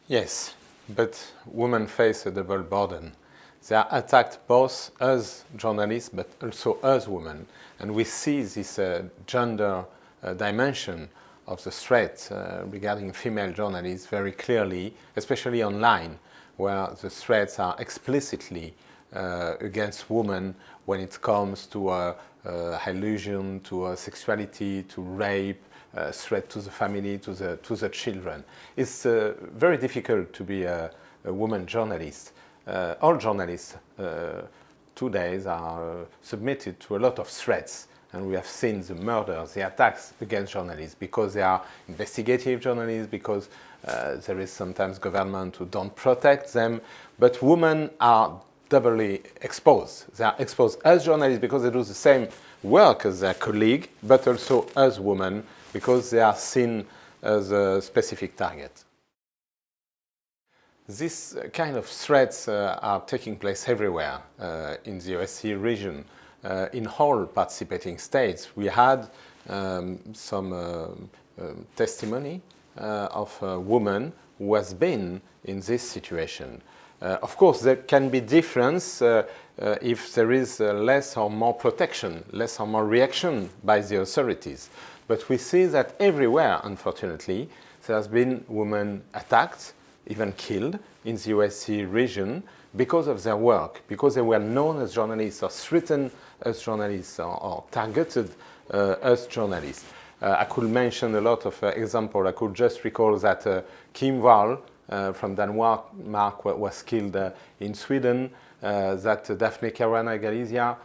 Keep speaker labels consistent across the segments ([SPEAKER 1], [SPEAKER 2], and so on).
[SPEAKER 1] Yes, but women face a double burden. They are attacked both as journalists but also as women. And we see this gender dimension of the threat regarding female journalists very clearly, especially online, where the threats are explicitly against women when it comes to allusion to sexuality, to rape, threat to the family, to the children. It's very difficult to be a woman journalist. All journalists today are submitted to a lot of threats, and we have seen the murders, the attacks against journalists because they are investigative journalists, because there is sometimes government who don't protect them. But women are doubly exposed. They are exposed as journalists because they do the same work as their colleague, but also as women because they are seen as a specific target. These kind of threats are taking place everywhere in the OSCE region. In all participating states, we had some testimony of a woman who has been in this situation. Of course, there can be difference if there is less or more protection, less or more reaction by the authorities. But we see that everywhere, unfortunately, there has been women attacked, even killed in the OSCE region because of their work, because they were known as journalists or threatened as journalists or targeted as journalists. I could mention a lot of examples. I could just recall that Kim Wall from Denmark was killed in Sweden, that Daphne Caruana Galizia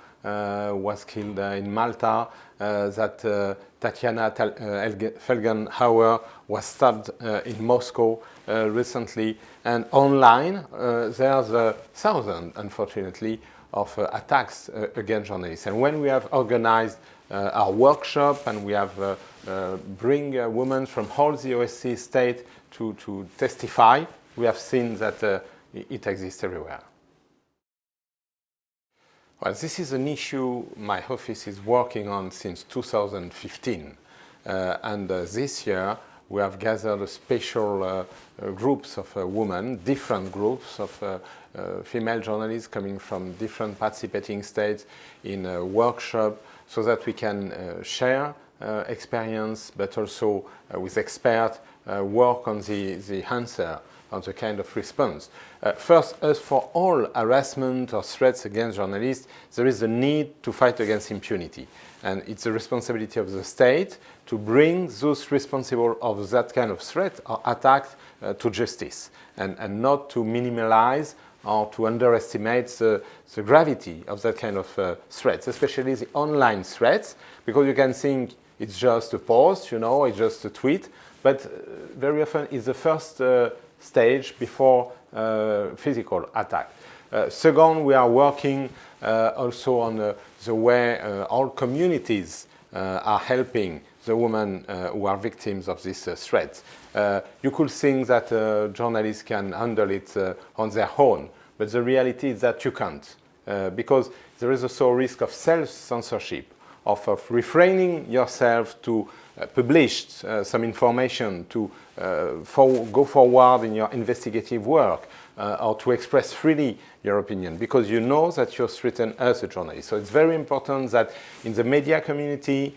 [SPEAKER 1] was killed in Malta, that Tatiana Felgenhauer was stabbed in Moscow recently. And online, there's thousands, unfortunately, of attacks against journalists. And when we have organized our workshop and we have bring women from all the OSCE states to testify, we have seen that it exists everywhere. Well, this is an issue my office is working on since 2015. And this year, we have gathered special groups of women, different groups of female journalists coming from different participating states in a workshop so that we can share experience, but also with experts work on the answer, on the kind of response. First, as for all harassment or threats against journalists, there is a need to fight against impunity. And it's the responsibility of the state to bring those responsible of that kind of threat or attack to justice, and not to minimize or to underestimate the gravity of that kind of threats, especially the online threats, because you can think it's just a post, it's just a tweet, but very often it's the first stage before physical attack. Second, we are working also on the way all communities are helping the women who are victims of this threat. You could think that journalists can handle it on their own, but the reality is that you can't, because there is also a risk of self-censorship, of refraining yourself to publish some information, to go forward in your investigative work, or to express freely your opinion, because you know that you're threatened as a journalist. So it's very important that in the media community,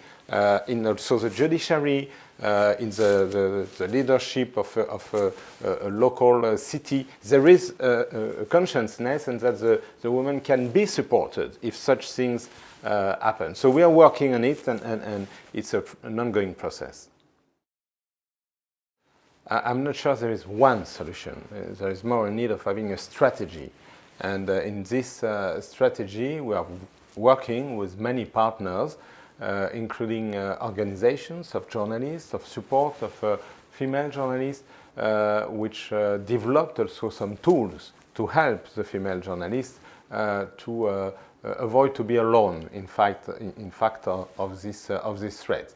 [SPEAKER 1] in also the judiciary, in the leadership of a local city, there is a consciousness, and that the women can be supported if such things happen. So we are working on it, and it's an ongoing process. I'm not sure there is one solution. There is more a need of having a strategy. And in this strategy, we are working with many partners, including organizations of journalists, of support of female journalists, which developed also some tools to help the female journalists to avoid to be alone, in fact of this threat.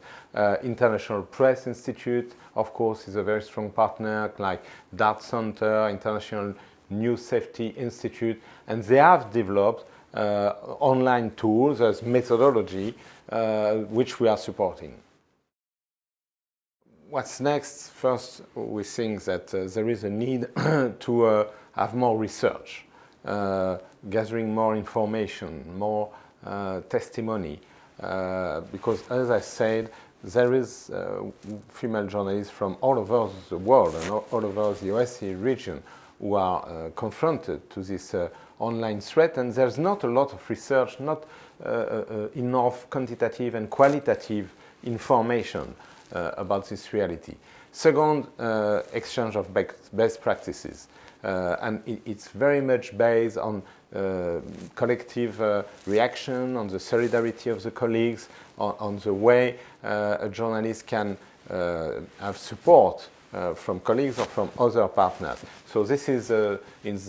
[SPEAKER 1] International Press Institute, of course, is a very strong partner, like Dart Center, International News Safety Institute, and they have developed online tools as methodology, which we are supporting. What's next? First, we think that there is a need to have more research, gathering more information, more testimony, because as I said, there is female journalists from all over the world and all over the OSCE region who are confronted to this online threat, and there's not a lot of research, not enough quantitative and qualitative information about this reality. Second, exchange of best practices. And it's very much based on collective reaction, on the solidarity of the colleagues, on the way a journalist can have support from colleagues or from other partners. So this is in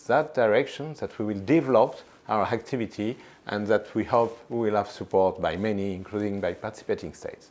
[SPEAKER 1] that direction that we will develop our activity, and that we hope we will have support by many, including by participating states.